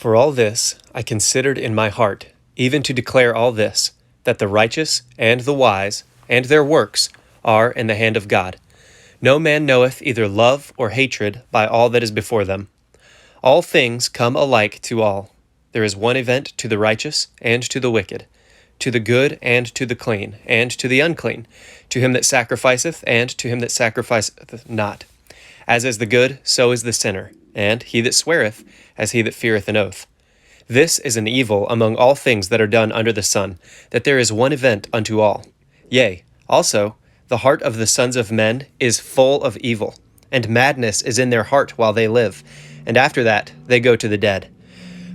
For all this I considered in my heart, even to declare all this, that the righteous and the wise and their works are in the hand of God. No man knoweth either love or hatred by all that is before them. All things come alike to all. There is one event to the righteous and to the wicked, to the good and to the clean, and to the unclean, to him that sacrificeth and to him that sacrificeth not. As is the good, so is the sinner, and he that sweareth, as he that feareth an oath. This is an evil among all things that are done under the sun, that there is one event unto all. Yea, also, the heart of the sons of men is full of evil, and madness is in their heart while they live, and after that they go to the dead.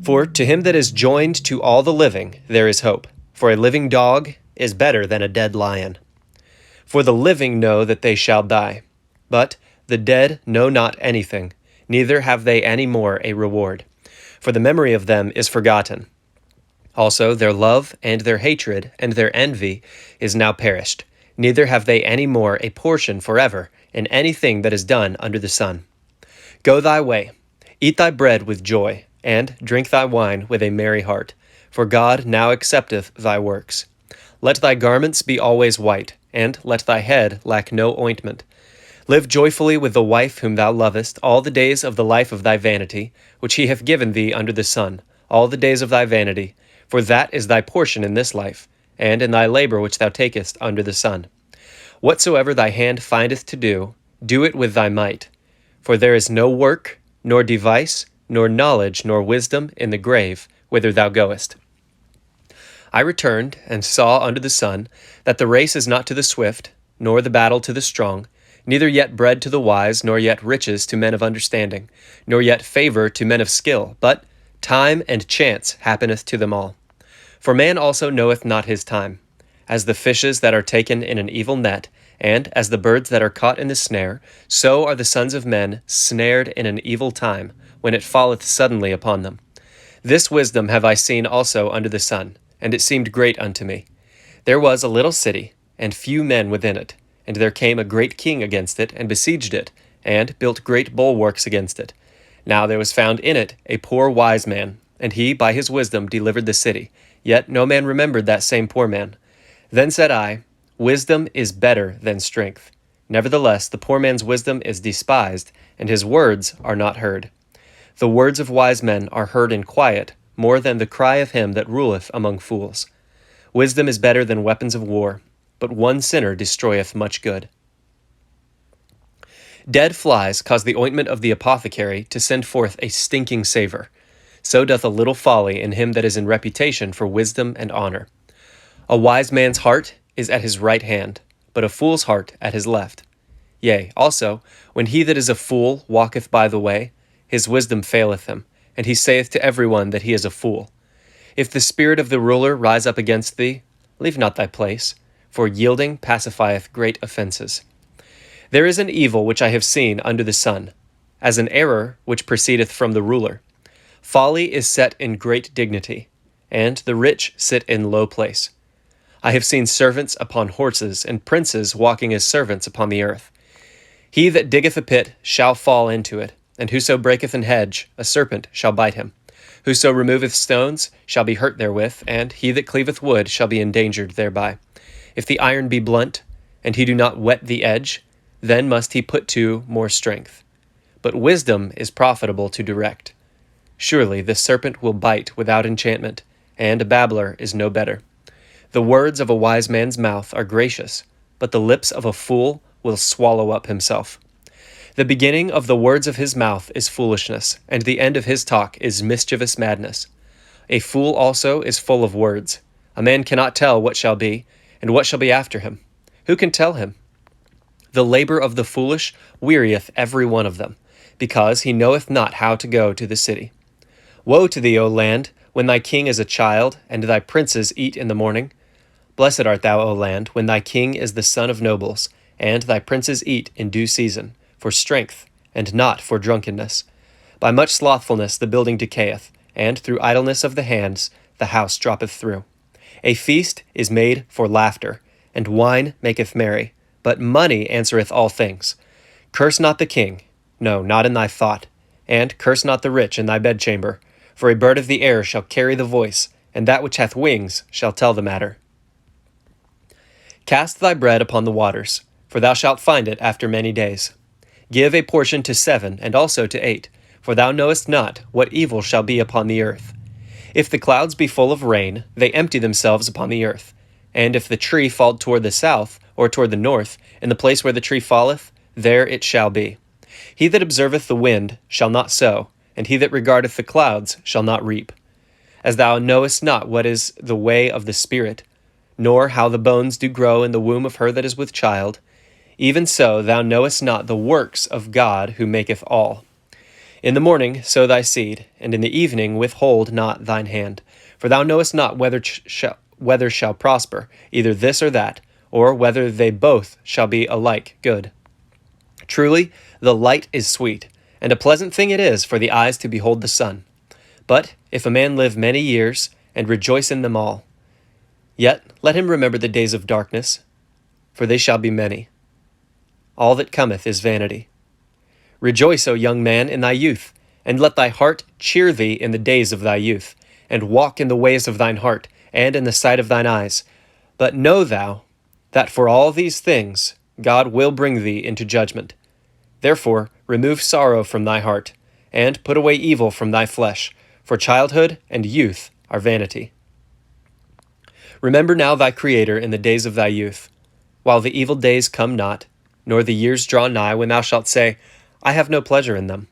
For to him that is joined to all the living there is hope, for a living dog is better than a dead lion. For the living know that they shall die, but the dead know not anything, neither have they any more a reward. For the memory of them is forgotten. Also their love and their hatred and their envy is now perished, neither have they any more a portion forever in anything that is done under the sun. Go thy way, eat thy bread with joy, and drink thy wine with a merry heart, for God now accepteth thy works. Let thy garments be always white, and let thy head lack no ointment. Live joyfully with the wife whom thou lovest all the days of the life of thy vanity, which he hath given thee under the sun, all the days of thy vanity, for that is thy portion in this life, and in thy labor which thou takest under the sun. Whatsoever thy hand findeth to do, do it with thy might. For there is no work, nor device, nor knowledge, nor wisdom in the grave, whither thou goest. I returned, and saw under the sun that the race is not to the swift, nor the battle to the strong, neither yet bread to the wise, nor yet riches to men of understanding, nor yet favor to men of skill, but time and chance happeneth to them all. For man also knoweth not his time. As the fishes that are taken in an evil net, and as the birds that are caught in the snare, so are the sons of men snared in an evil time, when it falleth suddenly upon them. This wisdom have I seen also under the sun, and it seemed great unto me. There was a little city, and few men within it, and there came a great king against it, and besieged it, and built great bulwarks against it. Now there was found in it a poor wise man, and he by his wisdom delivered the city, yet no man remembered that same poor man. Then said I, Wisdom is better than strength. Nevertheless, the poor man's wisdom is despised, and his words are not heard. The words of wise men are heard in quiet, more than the cry of him that ruleth among fools. Wisdom is better than weapons of war, but one sinner destroyeth much good. Dead flies cause the ointment of the apothecary to send forth a stinking savour. So doth a little folly in him that is in reputation for wisdom and honour. A wise man's heart is at his right hand, but a fool's heart at his left. Yea, also, when he that is a fool walketh by the way, his wisdom faileth him, and he saith to every one that he is a fool. If the spirit of the ruler rise up against thee, leave not thy place, for yielding pacifieth great offences. There is an evil which I have seen under the sun, as an error which proceedeth from the ruler. Folly is set in great dignity, and the rich sit in low place. I have seen servants upon horses, and princes walking as servants upon the earth. He that diggeth a pit shall fall into it, and whoso breaketh an hedge, a serpent shall bite him. Whoso removeth stones shall be hurt therewith, and he that cleaveth wood shall be endangered thereby. If the iron be blunt, and he do not whet the edge, then must he put to more strength. But wisdom is profitable to direct. Surely the serpent will bite without enchantment, and a babbler is no better. The words of a wise man's mouth are gracious, but the lips of a fool will swallow up himself. The beginning of the words of his mouth is foolishness, and the end of his talk is mischievous madness. A fool also is full of words. A man cannot tell what shall be, and what shall be after him. Who can tell him? The labor of the foolish wearieth every one of them, because he knoweth not how to go to the city. Woe to thee, O land, when thy king is a child, and thy princes eat in the morning. Blessed art thou, O land, when thy king is the son of nobles, and thy princes eat in due season, for strength, and not for drunkenness. By much slothfulness the building decayeth, and through idleness of the hands the house droppeth through. A feast is made for laughter, and wine maketh merry, but money answereth all things. Curse not the king, no, not in thy thought, and curse not the rich in thy bedchamber, For a bird of the air shall carry the voice, and that which hath wings shall tell the matter. Cast thy bread upon the waters, for thou shalt find it after many days. Give a portion to 7, and also to 8, for thou knowest not what evil shall be upon the earth. If the clouds be full of rain, they empty themselves upon the earth. And if the tree fall toward the south, or toward the north, in the place where the tree falleth, there it shall be. He that observeth the wind shall not sow, and he that regardeth the clouds shall not reap. As thou knowest not what is the way of the Spirit, nor how the bones do grow in the womb of her that is with child, even so thou knowest not the works of God who maketh all. In the morning sow thy seed, and in the evening withhold not thine hand, for thou knowest not whether shall prosper, either this or that, or whether they both shall be alike good. Truly, the light is sweet, and a pleasant thing it is for the eyes to behold the sun. But if a man live many years, and rejoice in them all, yet let him remember the days of darkness, for they shall be many. All that cometh is vanity. Rejoice, O young man, in thy youth, and let thy heart cheer thee in the days of thy youth, and walk in the ways of thine heart, and in the sight of thine eyes. But know thou that for all these things God will bring thee into judgment. Therefore remove sorrow from thy heart, and put away evil from thy flesh, for childhood and youth are vanity. Remember now thy Creator in the days of thy youth, while the evil days come not, nor the years draw nigh, when thou shalt say, I have no pleasure in them,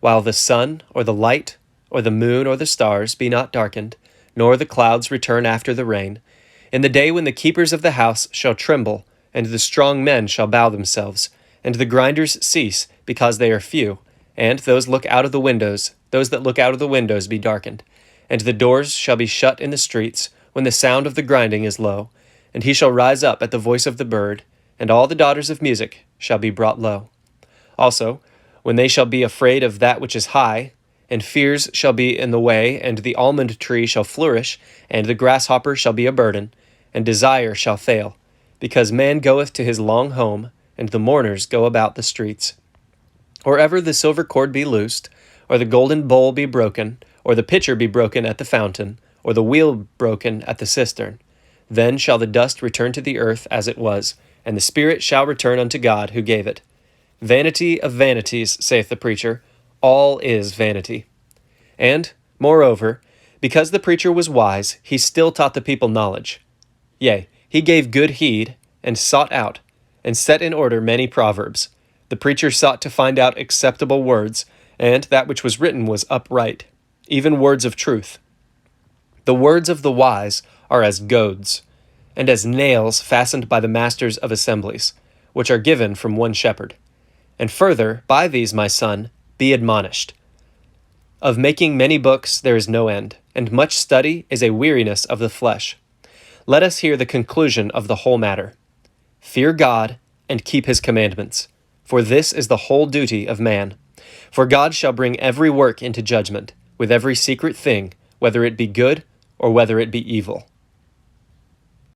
while the sun, or the light, or the moon, or the stars be not darkened, nor the clouds return after the rain, in the day when the keepers of the house shall tremble, and the strong men shall bow themselves, and the grinders cease, because they are few, and those that look out of the windows be darkened, and the doors shall be shut in the streets, when the sound of the grinding is low, and he shall rise up at the voice of the bird, and all the daughters of music shall be brought low. Also, when they shall be afraid of that which is high, and fears shall be in the way, and the almond tree shall flourish, and the grasshopper shall be a burden, and desire shall fail, because man goeth to his long home, and the mourners go about the streets. Or ever the silver cord be loosed, or the golden bowl be broken, or the pitcher be broken at the fountain, or the wheel broken at the cistern, then shall the dust return to the earth as it was, and the spirit shall return unto God who gave it. Vanity of vanities, saith the preacher, all is vanity. And, moreover, because the preacher was wise, he still taught the people knowledge. Yea, he gave good heed, and sought out, and set in order many proverbs. The preacher sought to find out acceptable words, and that which was written was upright, even words of truth. The words of the wise are as goads, and as nails fastened by the masters of assemblies, which are given from one shepherd. And further, by these, my son, be admonished. Of making many books there is no end, and much study is a weariness of the flesh. Let us hear the conclusion of the whole matter. Fear God, and keep his commandments, for this is the whole duty of man. For God shall bring every work into judgment, with every secret thing, whether it be good or whether it be evil.